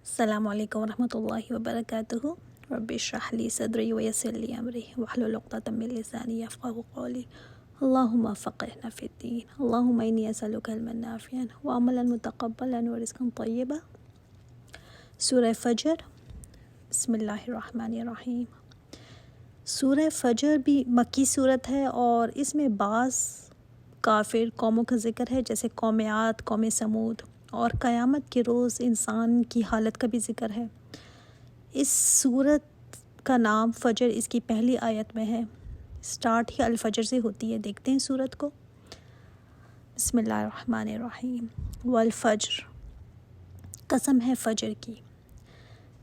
السلام علیکم ورحمۃ اللہ وبرکاتہ۔ رب اشرح لی صدری ویسر لی امری واحلل عقدۃ من لسانی یفقہوا قولی۔ اللہم فقہنا فی الدین، اللہم انی اسألک علما نافعا وعملا متقبلا ورزقا طیبا۔ سورہ فجر، بسم اللہ الرحمن الرحیم۔ سورہ فجر بھی مکی صورت ہے اور اس میں بعض کافر قوموں کا ذکر ہے، جیسے قوم عاد، قوم سمود، اور قیامت کے روز انسان کی حالت کا بھی ذکر ہے۔ اس صورت کا نام فجر اس کی پہلی آیت میں ہے، سٹارٹ ہی الفجر سے ہوتی ہے۔ دیکھتے ہیں صورت کو۔ بسم اللہ الرحمن الرحیم۔ والفجر، قسم ہے فجر کی۔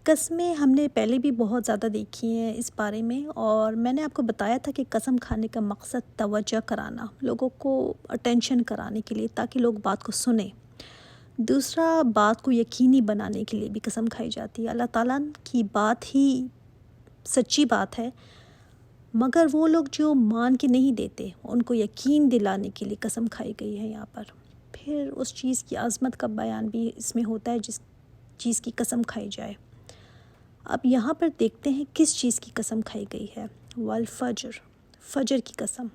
قسمیں ہم نے پہلے بھی بہت زیادہ دیکھی ہیں اس بارے میں، اور میں نے آپ کو بتایا تھا کہ قسم کھانے کا مقصد توجہ کرانا، لوگوں کو اٹینشن کرانے کے لیے، تاکہ لوگ بات کو سنیں۔ دوسرا، بات کو یقینی بنانے کے لیے بھی قسم کھائی جاتی ہے۔ اللہ تعالیٰ کی بات ہی سچی بات ہے، مگر وہ لوگ جو مان کے نہیں دیتے، ان کو یقین دلانے کے لیے قسم کھائی گئی ہے یہاں پر۔ پھر اس چیز کی عظمت کا بیان بھی اس میں ہوتا ہے جس چیز کی قسم کھائی جائے۔ اب یہاں پر دیکھتے ہیں کس چیز کی قسم کھائی گئی ہے۔ والفجر، فجر کی قسم۔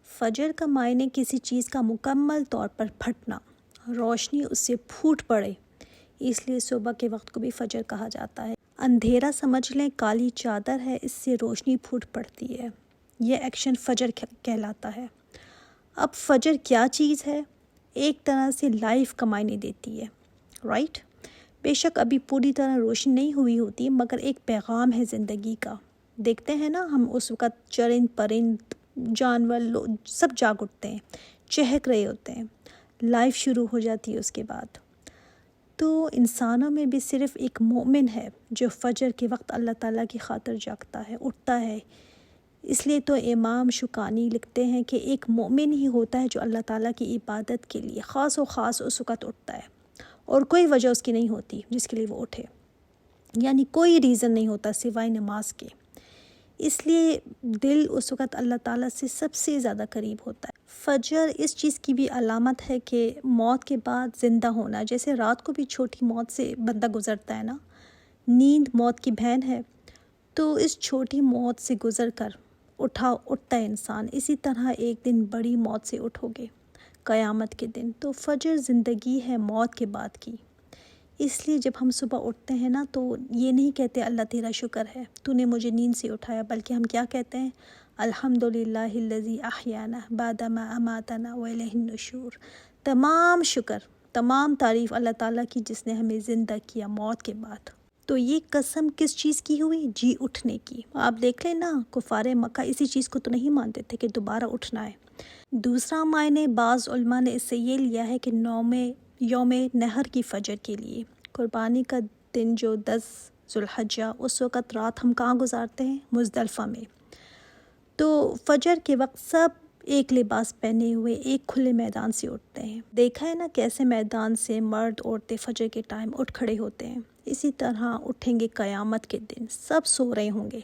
فجر کا معنی کسی چیز کا مکمل طور پر پھٹنا، روشنی اس سے پھوٹ پڑے، اس لیے صبح کے وقت کو بھی فجر کہا جاتا ہے۔ اندھیرا سمجھ لیں کالی چادر ہے، اس سے روشنی پھوٹ پڑتی ہے، یہ ایکشن فجر کہلاتا ہے۔ اب فجر کیا چیز ہے؟ ایک طرح سے لائف کا معنی دیتی ہے، رائٹ؟ بے شک ابھی پوری طرح روشنی نہیں ہوئی ہوتی، مگر ایک پیغام ہے زندگی کا۔ دیکھتے ہیں نا ہم اس وقت چرند پرند جانور سب جاگ اٹھتے ہیں، چہک رہے ہوتے ہیں، لائف شروع ہو جاتی ہے اس کے بعد۔ تو انسانوں میں بھی صرف ایک مومن ہے جو فجر کے وقت اللہ تعالیٰ کی خاطر جاگتا ہے، اٹھتا ہے۔ اس لیے تو امام شوکانی لکھتے ہیں کہ ایک مومن ہی ہوتا ہے جو اللہ تعالیٰ کی عبادت کے لیے خاص و خاص اس وقت اٹھتا ہے، اور کوئی وجہ اس کی نہیں ہوتی جس کے لیے وہ اٹھے، یعنی کوئی ریزن نہیں ہوتا سوائے نماز کے۔ اس لیے دل اس وقت اللہ تعالیٰ سے سب سے زیادہ قریب ہوتا ہے۔ فجر اس چیز کی بھی علامت ہے کہ موت کے بعد زندہ ہونا، جیسے رات کو بھی چھوٹی موت سے بندہ گزرتا ہے نا، نیند موت کی بہن ہے، تو اس چھوٹی موت سے گزر کر اٹھتا ہے انسان۔ اسی طرح ایک دن بڑی موت سے اٹھو گے، قیامت کے دن۔ تو فجر زندگی ہے موت کے بعد کی۔ اس لیے جب ہم صبح اٹھتے ہیں نا، تو یہ نہیں کہتے اللہ تیرا شکر ہے تو نے مجھے نیند سے اٹھایا، بلکہ ہم کیا کہتے ہیں؟ الحمدللہ الذی احیانا بعد ما اماتنا والیہ النشور۔ تمام شکر، تمام تعریف اللہ تعالیٰ کی جس نے ہمیں زندہ کیا موت کے بعد۔ تو یہ قسم کس چیز کی ہوئی؟ جی اٹھنے کی۔ آپ دیکھ لیں نا، کفار مکہ اسی چیز کو تو نہیں مانتے تھے کہ دوبارہ اٹھنا ہے۔ دوسرا معنی بعض علماء نے اس سے یہ لیا ہے کہ یوم نحر کی فجر کے لیے، قربانی کا دن جو 10 ذوالحجہ، اس وقت رات ہم کہاں گزارتے ہیں؟ مزدلفہ میں۔ تو فجر کے وقت سب ایک لباس پہنے ہوئے ایک کھلے میدان سے اٹھتے ہیں۔ دیکھا ہے نا کیسے میدان سے مرد عورتیں فجر کے ٹائم اٹھ کھڑے ہوتے ہیں۔ اسی طرح اٹھیں گے قیامت کے دن، سب سو رہے ہوں گے،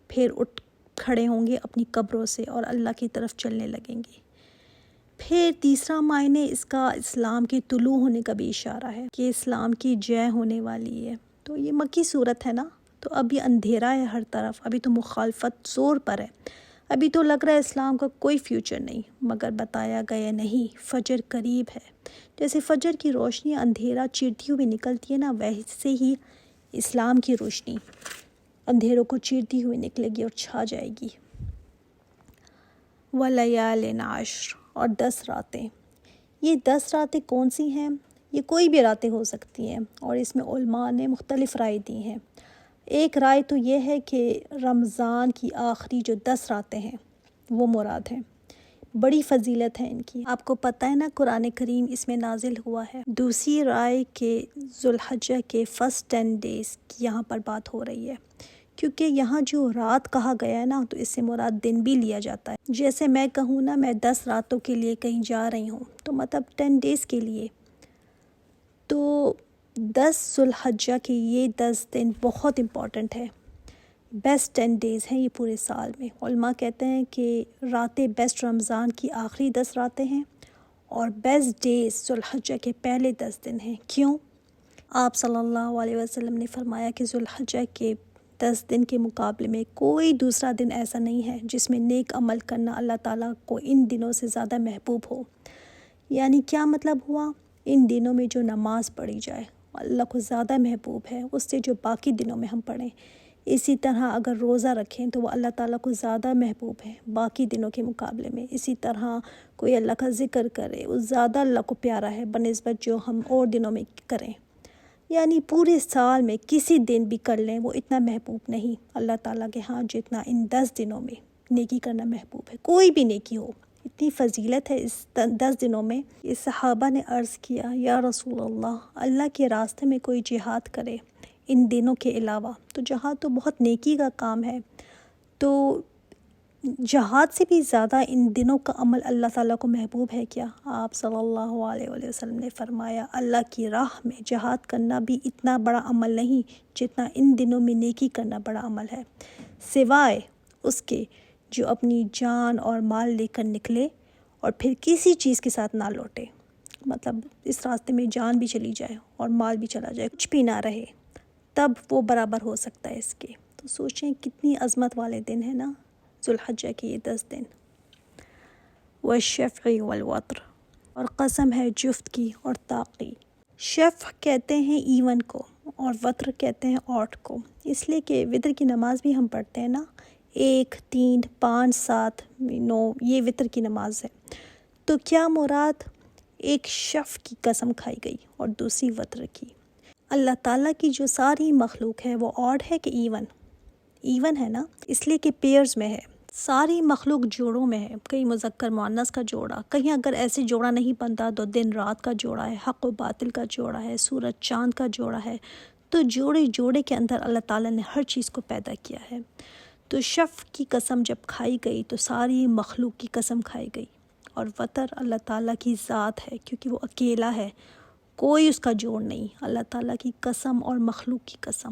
پھر اٹھ کھڑے ہوں گے اپنی قبروں سے اور اللہ کی طرف چلنے لگیں گے۔ پھر تیسرا معنی اس کا اسلام کے طلوع ہونے کا بھی اشارہ ہے کہ اسلام کی جے ہونے والی ہے۔ تو یہ مکی صورت ہے نا، تو ابھی اندھیرا ہے ہر طرف، ابھی تو مخالفت زور پر ہے، ابھی تو لگ رہا ہے اسلام کا کوئی فیوچر نہیں، مگر بتایا گیا نہیں، فجر قریب ہے۔ جیسے فجر کی روشنی اندھیرا چیرتی ہوئی نکلتی ہے نا، ویسے ہی اسلام کی روشنی اندھیروں کو چیرتی ہوئی نکلے گی اور چھا جائے گی۔ وَلَيَالٍ عَشْرٍ، اور 10 راتیں۔ یہ 10 راتیں کون سی ہیں؟ یہ کوئی بھی راتیں ہو سکتی ہیں، اور اس میں علماء نے مختلف رائے دی ہیں۔ ایک رائے تو یہ ہے کہ رمضان کی آخری جو 10 راتیں ہیں وہ مراد ہیں، بڑی فضیلت ہے ان کی۔ آپ کو پتہ ہے نا قرآن کریم اس میں نازل ہوا ہے۔ دوسری رائے کہ ذوالحجہ کے فرسٹ 10 days کی یہاں پر بات ہو رہی ہے، کیونکہ یہاں جو رات کہا گیا ہے نا، تو اس سے مراد دن بھی لیا جاتا ہے۔ جیسے میں کہوں نا میں 10 راتوں کے لیے کہیں جا رہی ہوں، تو مطلب 10 days کے لیے۔ تو 10 ذوالحجہ کے یہ 10 دن بہت امپورٹنٹ ہے، بیسٹ 10 days ہیں یہ پورے سال میں۔ علماء کہتے ہیں کہ راتیں بیسٹ رمضان کی آخری 10 راتیں ہیں، اور بیسٹ ڈیز ذوالحجہ کے پہلے 10 دن ہیں۔ کیوں؟ آپ صلی اللہ علیہ وسلم نے فرمایا کہ ذوالحجہ کے 10 دن کے مقابلے میں کوئی دوسرا دن ایسا نہیں ہے جس میں نیک عمل کرنا اللہ تعالیٰ کو ان دنوں سے زیادہ محبوب ہو۔ یعنی کیا مطلب ہوا؟ ان دنوں میں جو نماز پڑھی جائے اللہ کو زیادہ محبوب ہے اس سے جو باقی دنوں میں ہم پڑھیں۔ اسی طرح اگر روزہ رکھیں تو وہ اللہ تعالیٰ کو زیادہ محبوب ہے باقی دنوں کے مقابلے میں۔ اسی طرح کوئی اللہ کا ذکر کرے وہ زیادہ اللہ کو پیارا ہے بنسبت جو ہم اور دنوں میں کریں۔ یعنی پورے سال میں کسی دن بھی کر لیں وہ اتنا محبوب نہیں اللہ تعالیٰ کے ہاں جتنا ان 10 دنوں میں نیکی کرنا محبوب ہے۔ کوئی بھی نیکی ہو، اتنی فضیلت ہے اس 10 دنوں میں۔ اس صحابہ نے عرض کیا یا رسول اللہ کے راستے میں کوئی جہاد کرے ان دنوں کے علاوہ تو جہاد تو بہت نیکی کا کام ہے، تو جہاد سے بھی زیادہ ان دنوں کا عمل اللہ تعالیٰ کو محبوب ہے کیا؟ آپ صلی اللہ علیہ وسلم نے فرمایا اللہ کی راہ میں جہاد کرنا بھی اتنا بڑا عمل نہیں جتنا ان دنوں میں نیکی کرنا بڑا عمل ہے، سوائے اس کے جو اپنی جان اور مال لے کر نکلے اور پھر کسی چیز کے ساتھ نہ لوٹے۔ مطلب اس راستے میں جان بھی چلی جائے اور مال بھی چلا جائے، کچھ بھی نہ رہے، تب وہ برابر ہو سکتا ہے اس کے۔ تو سوچیں کتنی عظمت والے دن ہیں نا ذوالحجہ کے یہ 10 دن۔ والشفع والوتر، اور قسم ہے جفت کی اور طاق کی۔ شفع کہتے ہیں ایون کو اور وتر کہتے ہیں آٹھ کو، اس لیے کہ وتر کی نماز بھی ہم پڑھتے ہیں نا، 1 3 5 7 9 یہ وتر کی نماز ہے۔ تو کیا مراد؟ ایک شفع کی قسم کھائی گئی اور دوسری وتر کی۔ اللہ تعالیٰ کی جو ساری مخلوق ہے وہ آڈ ہے کہ ایون ہے نا، اس لیے کہ پیئرز میں ہے، ساری مخلوق جوڑوں میں ہے، کہیں مذکر مؤنث کا جوڑا، کہیں اگر ایسے جوڑا نہیں بنتا تو دن رات کا جوڑا ہے، حق و باطل کا جوڑا ہے، سورج چاند کا جوڑا ہے۔ تو جوڑے کے اندر اللہ تعالیٰ نے ہر چیز کو پیدا کیا ہے۔ تو شفع کی قسم جب کھائی گئی تو ساری مخلوق کی قسم کھائی گئی، اور وتر اللہ تعالیٰ کی ذات ہے کیونکہ وہ اکیلا ہے، کوئی اس کا جوڑ نہیں، اللہ تعالیٰ کی قسم اور مخلوق کی قسم۔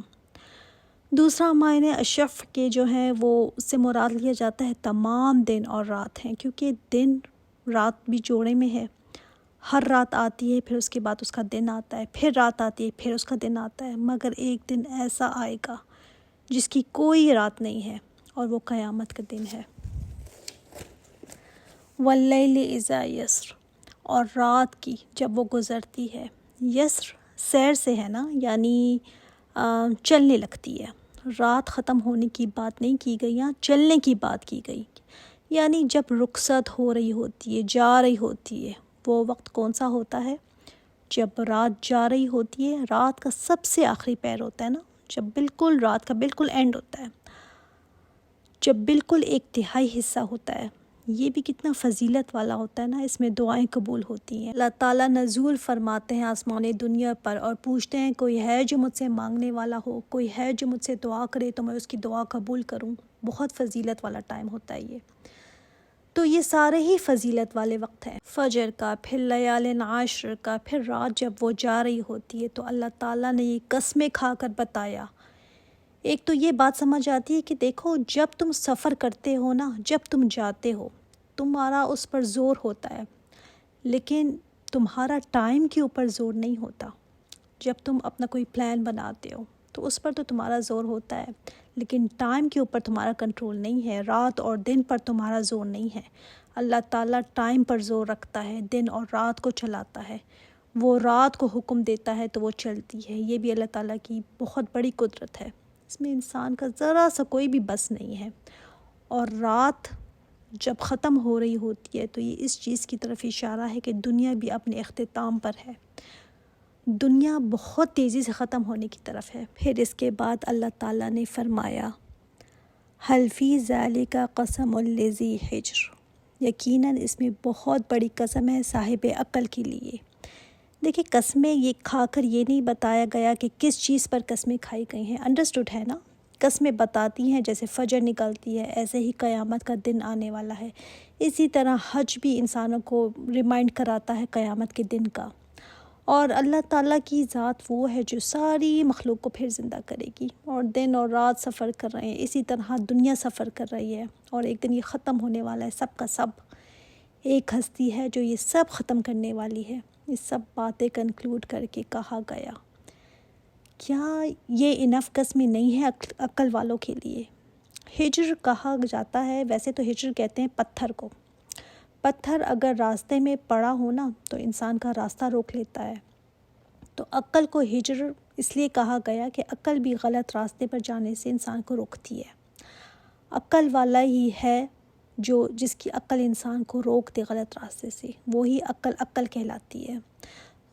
دوسرا معنی شفع کے جو ہیں وہ اس سے مراد لیا جاتا ہے تمام دن اور رات ہیں، کیونکہ دن رات بھی جوڑے میں ہے، ہر رات آتی ہے پھر اس کے بعد اس کا دن آتا ہے، پھر رات آتی ہے پھر اس کا دن آتا ہے، مگر ایک دن ایسا آئے گا جس کی کوئی رات نہیں ہے اور وہ قیامت کا دن ہے۔ واللیل اذا یسر، اور رات کی جب وہ گزرتی ہے، یسر سیر سے ہے نا، یعنی چلنے لگتی ہے، رات ختم ہونے کی بات نہیں کی گئی، یہاں چلنے کی بات کی گئی، یعنی جب رخصت ہو رہی ہوتی ہے، جا رہی ہوتی ہے، وہ وقت کون سا ہوتا ہے؟ جب رات جا رہی ہوتی ہے، رات کا سب سے آخری پہر ہوتا ہے نا، جب بالکل رات کا بالکل اینڈ ہوتا ہے، جب بالکل ایک تہائی حصہ ہوتا ہے، یہ بھی کتنا فضیلت والا ہوتا ہے نا، اس میں دعائیں قبول ہوتی ہیں۔ اللہ تعالیٰ نزول فرماتے ہیں آسمان دنیا پر اور پوچھتے ہیں کوئی ہے جو مجھ سے مانگنے والا ہو، کوئی ہے جو مجھ سے دعا کرے تو میں اس کی دعا قبول کروں۔ بہت فضیلت والا ٹائم ہوتا ہے یہ۔ تو یہ سارے ہی فضیلت والے وقت ہیں، فجر کا، پھر لیال عشر کا، پھر رات جب وہ جا رہی ہوتی ہے، تو اللہ تعالیٰ نے یہ قسمیں کھا کر بتایا۔ ایک تو یہ بات سمجھ آتی ہے کہ دیکھو جب تم سفر کرتے ہو نا، جب تم جاتے ہو تمہارا اس پر زور ہوتا ہے، لیکن تمہارا ٹائم کے اوپر زور نہیں ہوتا۔ جب تم اپنا کوئی پلان بناتے ہو تو اس پر تو تمہارا زور ہوتا ہے، لیکن ٹائم کے اوپر تمہارا کنٹرول نہیں ہے، رات اور دن پر تمہارا زور نہیں ہے۔ اللہ تعالیٰ ٹائم پر زور رکھتا ہے، دن اور رات کو چلاتا ہے، وہ رات کو حکم دیتا ہے تو وہ چلتی ہے۔ یہ بھی اللہ تعالیٰ کی بہت بڑی قدرت ہے، اس میں انسان کا ذرا سا کوئی بھی بس نہیں ہے۔ اور رات جب ختم ہو رہی ہوتی ہے تو یہ اس چیز کی طرف اشارہ ہے کہ دنیا بھی اپنے اختتام پر ہے، دنیا بہت تیزی سے ختم ہونے کی طرف ہے۔ پھر اس کے بعد اللہ تعالیٰ نے فرمایا حل فی ذالک قسم لذی حجر، یقیناً اس میں بہت بڑی قسم ہے صاحب عقل کے لیے۔ دیکھیں قسمیں یہ کھا کر یہ نہیں بتایا گیا کہ کس چیز پر قسمیں کھائی گئی ہیں، انڈرسٹوڈ ہے نا، قسمیں بتاتی ہیں جیسے فجر نکلتی ہے ایسے ہی قیامت کا دن آنے والا ہے، اسی طرح حج بھی انسانوں کو ریمائنڈ کراتا ہے قیامت کے دن کا۔ اور اللہ تعالیٰ کی ذات وہ ہے جو ساری مخلوق کو پھر زندہ کرے گی، اور دن اور رات سفر کر رہے ہیں، اسی طرح دنیا سفر کر رہی ہے، اور ایک دن یہ ختم ہونے والا ہے، سب کا سب ایک ہستی ہے جو یہ سب ختم کرنے والی ہے۔ یہ سب باتیں کنکلوڈ کر کے کہا گیا کیا یہ انف قسم نہیں ہے عقل والوں کے لیے؟ ہجر کہا جاتا ہے، ویسے تو ہجر کہتے ہیں پتھر کو. پتھر اگر راستے میں پڑا ہو نا تو انسان کا راستہ روک لیتا ہے. تو عقل کو ہجر اس لیے کہا گیا کہ عقل بھی غلط راستے پر جانے سے انسان کو روکتی ہے. عقل والا ہی ہے جس کی عقل انسان کو روک دے غلط راستے سے، وہی عقل کہلاتی ہے.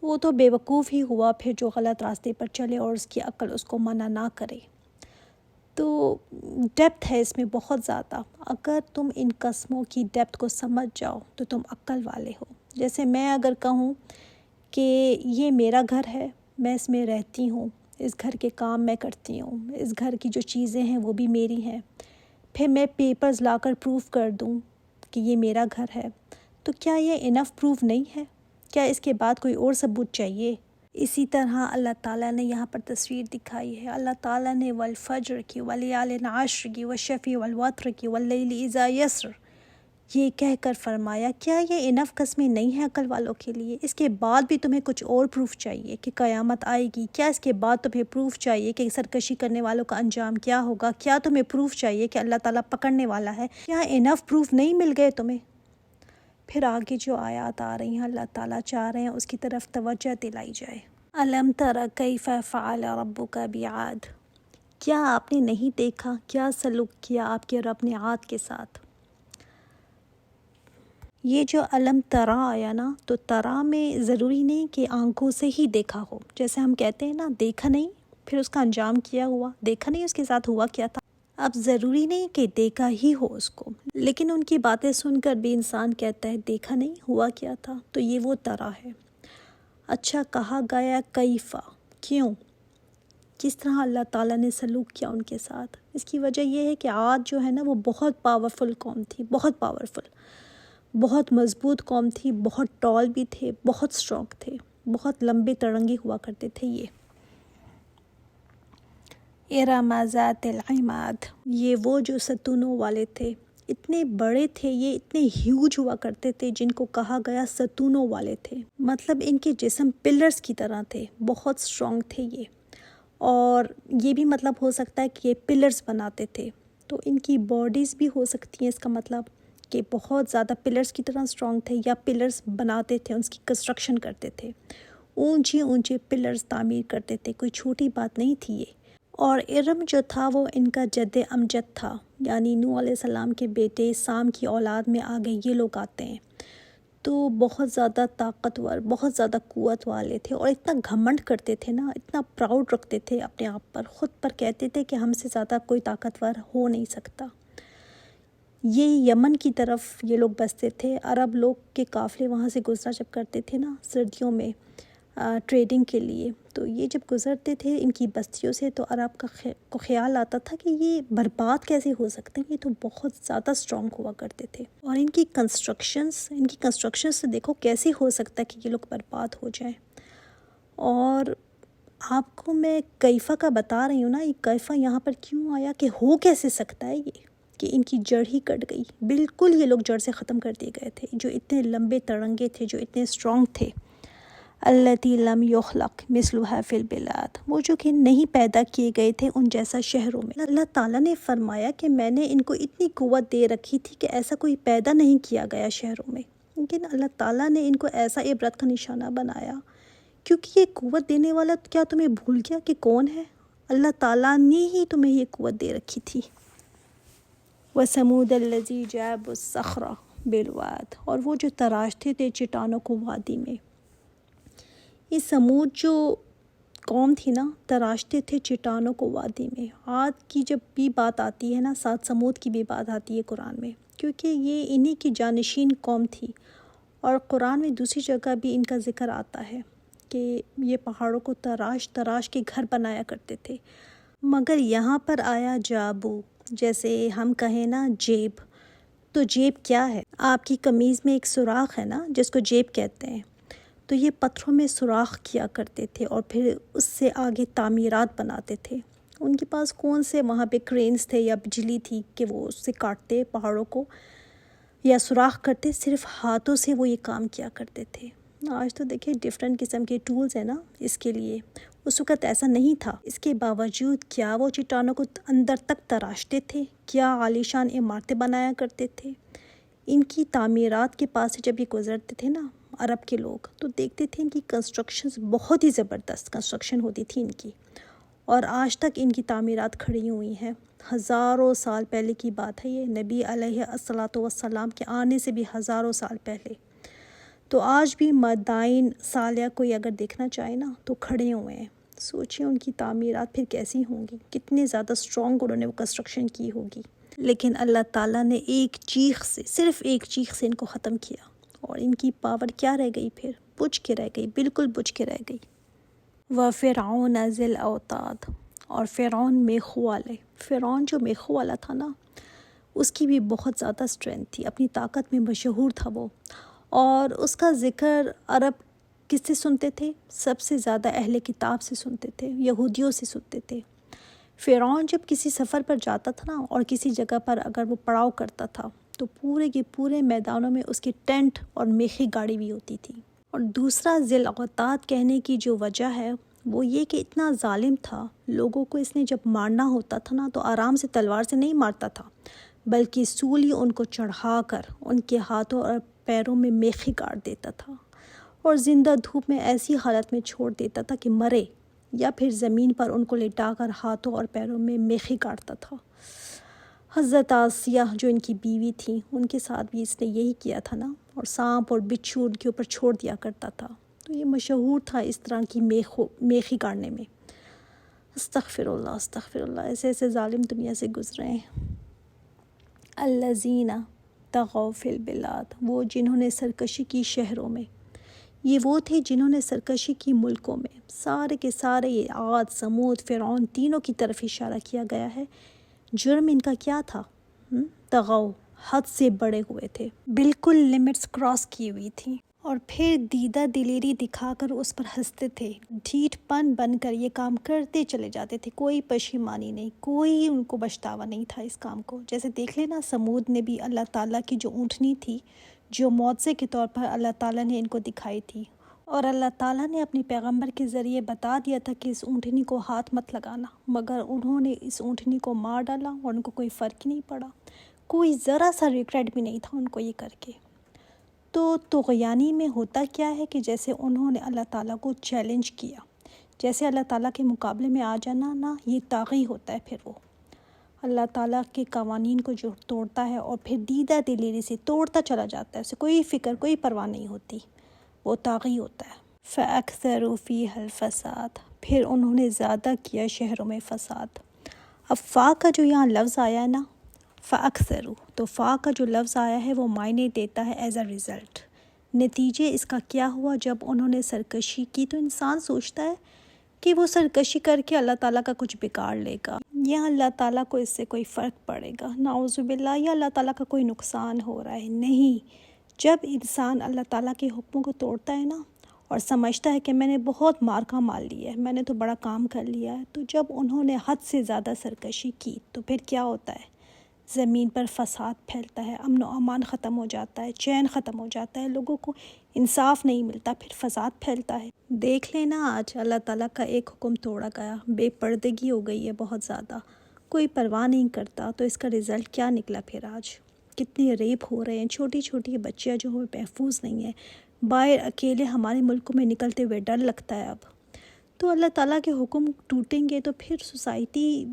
وہ تو بے وقوف ہی ہوا پھر جو غلط راستے پر چلے اور اس کی عقل اس کو منع نہ کرے. تو ڈیپتھ ہے اس میں بہت زیادہ. اگر تم ان قسموں کی ڈیپتھ کو سمجھ جاؤ تو تم عقل والے ہو. جیسے میں اگر کہوں کہ یہ میرا گھر ہے، میں اس میں رہتی ہوں، اس گھر کے کام میں کرتی ہوں، اس گھر کی جو چیزیں ہیں وہ بھی میری ہیں، پھر میں پیپرز لا کر پروف کر دوں کہ یہ میرا گھر ہے، تو کیا یہ انف پروف نہیں ہے؟ کیا اس کے بعد کوئی اور ثبوت چاہیے؟ اسی طرح اللہ تعالیٰ نے یہاں پر تصویر دکھائی ہے. اللہ تعالیٰ نے والفجر کی، ولیال عشر کی، والشفع والوتر کی، واللیل اذا یسر یہ کہہ کر فرمایا. کیا یہ انف قسمیں نہیں ہیں عقل والوں کے لیے؟ اس کے بعد بھی تمہیں کچھ اور پروف چاہیے کہ قیامت آئے گی؟ کیا اس کے بعد تمہیں پروف چاہیے کہ سرکشی کرنے والوں کا انجام کیا ہوگا؟ کیا تمہیں پروف چاہیے کہ اللہ تعالیٰ پکڑنے والا ہے؟ کیا انف پروف نہیں مل گئے تمہیں؟ پھر آگے جو آیات آ رہی ہیں اللہ تعالیٰ چاہ رہے ہیں اس کی طرف توجہ دلائی جائے. الم تر کیف فعل ربک بعاد، کیا آپ نے نہیں دیکھا کیا سلوک کیا آپ کے رب نے عاد کے ساتھ؟ یہ جو الم ترا آیا نا، تو ترا میں ضروری نہیں کہ آنکھوں سے ہی دیکھا ہو. جیسے ہم کہتے ہیں نا دیکھا نہیں پھر اس کا انجام کیا ہوا، دیکھا نہیں اس کے ساتھ ہوا کیا تھا. اب ضروری نہیں کہ دیکھا ہی ہو اس کو، لیکن ان کی باتیں سن کر بھی انسان کہتا ہے دیکھا نہیں ہوا کیا تھا. تو یہ وہ ترا ہے. اچھا کہا گیا کیفا، کیوں، کس طرح اللہ تعالیٰ نے سلوک کیا ان کے ساتھ؟ اس کی وجہ یہ ہے کہ عاد جو ہے نا وہ بہت پاورفل قوم تھی، بہت پاورفل، بہت مضبوط قوم تھی، بہت ٹال بھی تھے، بہت اسٹرانگ تھے، بہت لمبے تڑنگے ہوا کرتے تھے. یہ ارم ذات العماد، یہ وہ جو ستونوں والے تھے، اتنے بڑے تھے، یہ اتنے ہیوج ہوا کرتے تھے جن کو کہا گیا ستونوں والے تھے. مطلب ان کے جسم پلرز کی طرح تھے، بہت اسٹرانگ تھے یہ. اور یہ بھی مطلب ہو سکتا ہے کہ یہ پلرز بناتے تھے، تو ان کی باڈیز بھی ہو سکتی ہیں، اس کا مطلب کہ بہت زیادہ پلرز کی طرح اسٹرانگ تھے یا پلرز بناتے تھے، اس کی کنسٹرکشن کرتے تھے، اونچے اونچے پلرز تعمیر کرتے تھے. کوئی چھوٹی بات نہیں تھی یہ. اور ارم جو تھا وہ ان کا جد امجد تھا، یعنی نوح علیہ السلام کے بیٹے سام کی اولاد میں آگے یہ لوگ آتے ہیں. تو بہت زیادہ طاقتور، بہت زیادہ قوت والے تھے، اور اتنا گھمنڈ کرتے تھے نا، اتنا پراؤڈ رکھتے تھے اپنے آپ پر، خود پر کہتے تھے کہ ہم سے زیادہ کوئی طاقتور ہو نہیں سکتا. یہ یمن کی طرف یہ لوگ بستے تھے. عرب لوگ کے قافلے وہاں سے گزرا جب کرتے تھے نا سردیوں میں ٹریڈنگ کے لیے، تو یہ جب گزرتے تھے ان کی بستیوں سے تو عرب کو خیال آتا تھا کہ یہ برباد کیسے ہو سکتے ہیں، یہ تو بہت زیادہ اسٹرانگ ہوا کرتے تھے. اور ان کی کنسٹرکشنز سے دیکھو کیسے ہو سکتا ہے کہ یہ لوگ برباد ہو جائیں. اور آپ کو میں کیفا کا بتا رہی ہوں نا، یہ کیفا یہاں پر کیوں آیا کہ ہو کیسے سکتا ہے یہ، کہ ان کی جڑ ہی کٹ گئی. بالکل یہ لوگ جڑ سے ختم کر دیے گئے تھے، جو اتنے لمبے تڑنگے تھے، جو اتنے اسٹرانگ تھے. التی لم یخلق مثلها فی البلاد، وہ جو کہ نہیں پیدا کیے گئے تھے ان جیسا شہروں میں. اللہ تعالیٰ نے فرمایا کہ میں نے ان کو اتنی قوت دے رکھی تھی کہ ایسا کوئی پیدا نہیں کیا گیا شہروں میں. لیکن اللہ تعالیٰ نے ان کو ایسا عبرت کا نشانہ بنایا، کیونکہ یہ قوت دینے والا کیا تمہیں بھول گیا کہ کون ہے؟ اللہ تعالیٰ نے ہی تمہیں یہ قوت دے رکھی تھی. وَثَمُودَ الَّذِي جَابُوا الصَّخْرَ بِالْوَادِ، اور وہ جو تراشتے تھے چٹانوں کو وادی میں. یہ سمود جو قوم تھی نا، تراشتے تھے چٹانوں کو وادی میں. عاد کی جب بھی بات آتی ہے نا، ساتھ سمود کی بھی بات آتی ہے قرآن میں، کیونکہ یہ انہی کی جانشین قوم تھی. اور قرآن میں دوسری جگہ بھی ان کا ذکر آتا ہے کہ یہ پہاڑوں کو تراش کے گھر بنایا کرتے تھے. مگر یہاں پر آیا جابو، جیسے ہم کہیں نا جیب. تو جیب کیا ہے؟ آپ کی قمیض میں ایک سوراخ ہے نا جس کو جیب کہتے ہیں. تو یہ پتھروں میں سوراخ کیا کرتے تھے اور پھر اس سے آگے تعمیرات بناتے تھے. ان کے پاس کون سے وہاں پہ کرینز تھے یا بجلی تھی کہ وہ اس سے کاٹتے پہاڑوں کو یا سوراخ کرتے؟ صرف ہاتھوں سے وہ یہ کام کیا کرتے تھے. آج تو دیکھیں ڈفرینٹ قسم کے ٹولز ہیں نا اس کے لیے. اس وقت ایسا نہیں تھا، اس کے باوجود کیا وہ چٹانوں کو اندر تک تراشتے تھے، کیا عالیشان عمارتیں بنایا کرتے تھے۔ ان کی تعمیرات کے پاس سے جب یہ گزرتے تھے نا عرب کے لوگ، تو دیکھتے تھے ان کی کنسٹرکشنز بہت ہی زبردست کنسٹرکشن ہوتی تھی ان کی، اور آج تک ان کی تعمیرات کھڑی ہوئی ہیں۔ ہزاروں سال پہلے کی بات ہے یہ، نبی علیہ الصلاۃ والسلام کے آنے سے بھی ہزاروں سال پہلے۔ تو آج بھی مدائن صالحہ کوئی اگر دیکھنا چاہے نا تو کھڑے ہوئے ہیں۔ سوچیں ان کی تعمیرات پھر کیسی ہوں گی، کتنے زیادہ اسٹرانگ انہوں نے وہ کنسٹرکشن کی ہوگی۔ لیکن اللہ تعالیٰ نے ایک چیخ سے، صرف ایک چیخ سے ان کو ختم کیا، اور ان کی پاور کیا رہ گئی پھر؟ بجھ کے رہ گئی، بالکل بجھ کے رہ گئی۔ وَفِرْعَوْنَ ذِی الْأَوْتَادِ، اور فرعون میخوں والے، فرعون جو میخوں والا تھا نا، اس کی بھی بہت زیادہ اسٹرینتھ تھی، اپنی طاقت میں مشہور تھا وہ، اور اس کا ذکر عرب کس سے سنتے تھے؟ سب سے زیادہ اہل کتاب سے سنتے تھے، یہودیوں سے سنتے تھے۔ فرعون جب کسی سفر پر جاتا تھا نا، اور کسی جگہ پر اگر وہ پڑاؤ کرتا تھا، تو پورے کے پورے میدانوں میں اس کی ٹینٹ اور میخی گاڑی بھی ہوتی تھی۔ اور دوسرا ذی الاوتاد کہنے کی جو وجہ ہے وہ یہ کہ اتنا ظالم تھا، لوگوں کو اس نے جب مارنا ہوتا تھا نا تو آرام سے تلوار سے نہیں مارتا تھا، بلکہ سولی ان کو چڑھا کر ان کے ہاتھوں اور پیروں میں میخی گاڑ دیتا تھا، اور زندہ دھوپ میں ایسی حالت میں چھوڑ دیتا تھا کہ مرے، یا پھر زمین پر ان کو لٹا کر ہاتھوں اور پیروں میں میخی گاڑتا تھا۔ حضرت آسیہ جو ان کی بیوی تھیں، ان کے ساتھ بھی اس نے یہی کیا تھا نا، اور سانپ اور بچھو ان کے اوپر چھوڑ دیا کرتا تھا۔ تو یہ مشہور تھا اس طرح کی میخی گاڑنے میں۔ استغفر اللہ، ایسے ایسے ظالم دنیا سے گزرے ہیں۔ الذین طغوا فی البلاد، وہ جنہوں نے سرکشی کی شہروں میں، یہ وہ تھے جنہوں نے سرکشی کی ملکوں میں۔ سارے کے سارے یہ عاد، سمود، فرعون تینوں کی طرف اشارہ کیا گیا ہے۔ جرم ان کا کیا تھا؟ طغوا، حد سے بڑے ہوئے تھے، بالکل لمٹس کراس کی ہوئی تھیں، اور پھر دیدہ دلیری دکھا کر اس پر ہنستے تھے، ڈھیٹ پن بن کر یہ کام کرتے چلے جاتے تھے، کوئی پشیمانی نہیں، کوئی ان کو پچھتاوا نہیں تھا اس کام کو۔ جیسے دیکھ لینا سمود نے بھی اللہ تعالیٰ کی جو اونٹنی تھی، جو معجزے کے طور پر اللہ تعالیٰ نے ان کو دکھائی تھی، اور اللہ تعالیٰ نے اپنے پیغمبر کے ذریعے بتا دیا تھا کہ اس اونٹنی کو ہاتھ مت لگانا، مگر انہوں نے اس اونٹنی کو مار ڈالا اور ان کو کوئی فرق ہی نہیں پڑا، کوئی ذرا سا ریگریٹ بھی نہیں تھا ان کو یہ کر کے۔ تو طغیانی میں ہوتا کیا ہے کہ جیسے انہوں نے اللہ تعالیٰ کو چیلنج کیا، جیسے اللہ تعالیٰ کے مقابلے میں آ جانا نا، یہ طاغی ہوتا ہے، پھر وہ اللہ تعالیٰ کے قوانین کو جو توڑتا ہے اور پھر دیدہ دلیری سے توڑتا چلا جاتا ہے، اسے کوئی فکر، کوئی پرواہ نہیں ہوتی، وہ طاغی ہوتا ہے۔ فَأَكْثَرُوا فِيهَا الْفَسَادَ، پھر انہوں نے زیادہ کیا شہروں میں فساد۔ اب فا کا جو یہاں لفظ آیا ہے نا، فَأَكْثَرُوا، تو فا کا جو لفظ آیا ہے وہ معنی دیتا ہے ایز اے ریزلٹ، نتیجے اس کا کیا ہوا جب انہوں نے سرکشی کی۔ تو انسان سوچتا ہے کہ وہ سرکشی کر کے اللہ تعالیٰ کا کچھ بگاڑ لے گا، یا اللہ تعالیٰ کو اس سے کوئی فرق پڑے گا، نعوذ باللہ، یا اللہ تعالیٰ کا کوئی نقصان ہو رہا ہے۔ نہیں، جب انسان اللہ تعالیٰ کے حکموں کو توڑتا ہے نا، اور سمجھتا ہے کہ میں نے بہت مارکا مار لیا ہے، میں نے تو بڑا کام کر لیا ہے، تو جب انہوں نے حد سے زیادہ سرکشی کی تو پھر کیا ہوتا ہے؟ زمین پر فساد پھیلتا ہے، امن و امان ختم ہو جاتا ہے، چین ختم ہو جاتا ہے، لوگوں کو انصاف نہیں ملتا، پھر فساد پھیلتا ہے۔ دیکھ لینا آج اللہ تعالیٰ کا ایک حکم توڑا گیا، بے پردگی ہو گئی ہے بہت زیادہ، کوئی پرواہ نہیں کرتا، تو اس کا رزلٹ کیا نکلا پھر؟ آج کتنے ریپ ہو رہے ہیں، چھوٹی چھوٹی بچیاں جو محفوظ نہیں ہیں، باہر اکیلے ہمارے ملکوں میں نکلتے ہوئے ڈر لگتا ہے اب۔ تو اللہ تعالیٰ کے حکم ٹوٹیں گے تو پھر سوسائٹی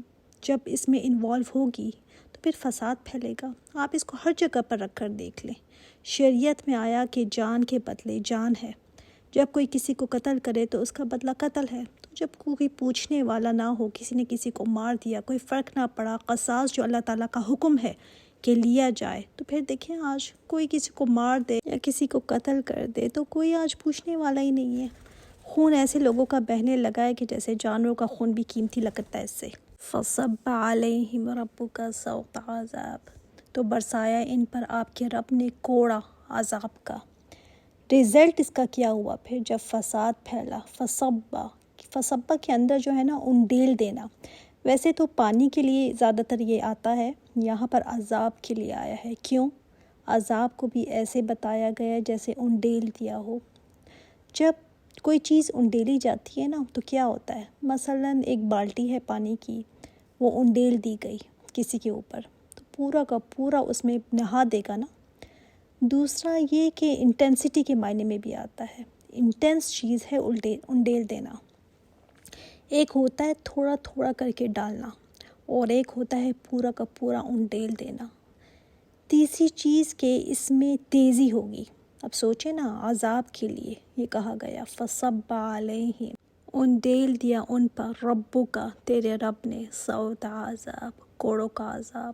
جب اس میں انوالو ہوگی تو پھر فساد پھیلے گا۔ آپ اس کو ہر جگہ پر رکھ کر دیکھ لیں، شریعت میں آیا کہ جان کے بدلے جان ہے، جب کوئی کسی کو قتل کرے تو اس کا بدلہ قتل ہے، تو جب کوئی پوچھنے والا نہ ہو، کسی نے کسی کو مار دیا، کوئی فرق نہ پڑا، قصاص جو اللہ تعالیٰ کا حکم ہے کہ لیا جائے، تو پھر دیکھیں آج کوئی کسی کو مار دے یا کسی کو قتل کر دے تو کوئی آج پوچھنے والا ہی نہیں ہے۔ خون ایسے لوگوں کا بہنے لگا ہے کہ جیسے جانوروں کا خون بھی قیمتی لگتا ہے اس سے۔ فَصَبَّ عَلَيْهِمْ رَبُّكَ سَوْطَ عَذَابٍ، تو برسایا ان پر آپ کے رب نے کوڑا عذاب کا۔ رزلٹ اس کا کیا ہوا پھر جب فساد پھیلا؟ فصبہ کے اندر جو ہے نا انڈیل دینا، ویسے تو پانی کے لیے زیادہ تر یہ آتا ہے، یہاں پر عذاب کے لیے آیا ہے۔ کیوں؟ عذاب کو بھی ایسے بتایا گیا جیسے انڈیل دیا ہو۔ جب کوئی چیز انڈیلی جاتی ہے نا تو کیا ہوتا ہے، مثلاً ایک بالٹی ہے پانی کی، وہ انڈیل دی گئی کسی کے اوپر تو پورا کا پورا اس میں نہا دے گا نا۔ دوسرا یہ کہ انٹینسٹی کے معنی میں بھی آتا ہے، انٹینس چیز ہے انڈیل دینا۔ ایک ہوتا ہے تھوڑا تھوڑا کر کے ڈالنا، اور ایک ہوتا ہے پورا کا پورا انڈیل دینا۔ تیسری چیز کہ اس میں تیزی ہوگی۔ اب سوچیں نا، عذاب کے لیے یہ کہا گیا فَصَبَّ عَلَيْهِمْ، انڈیل دیا ان پر ربک، تیرے رب نے، صوت عذاب، کوڑوں کا عذاب،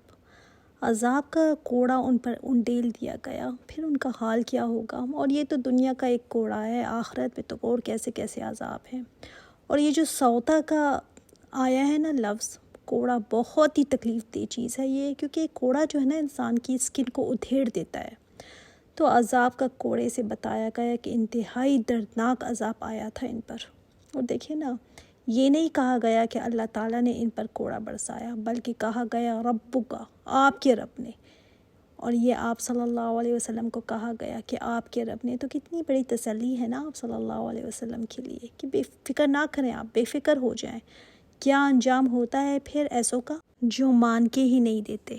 عذاب کا کوڑا ان پر انڈیل دیا گیا۔ پھر ان کا حال کیا ہوگا؟ اور یہ تو دنیا کا ایک کوڑا ہے، آخرت میں تو اور کیسے کیسے عذاب ہیں۔ اور یہ جو سوتا کا آیا ہے نا لفظ، کوڑا، بہت ہی تکلیف دہ چیز ہے یہ، کیونکہ کوڑا جو ہے نا انسان کی اسکن کو ادھیڑ دیتا ہے۔ تو عذاب کا کوڑے سے بتایا گیا کہ انتہائی دردناک عذاب آیا تھا ان پر۔ اور دیکھیں نا، یہ نہیں کہا گیا کہ اللہ تعالیٰ نے ان پر کوڑا برسایا، بلکہ کہا گیا ربک، آپ کے رب نے۔ اور یہ آپ صلی اللہ علیہ وسلم کو کہا گیا کہ آپ کے رب نے، تو کتنی بڑی تسلی ہے نا آپ صلی اللہ علیہ وسلم کے لیے کہ بے فکر نہ کریں، آپ بے فکر ہو جائیں۔ کیا انجام ہوتا ہے پھر ایسوں کا جو مان کے ہی نہیں دیتے۔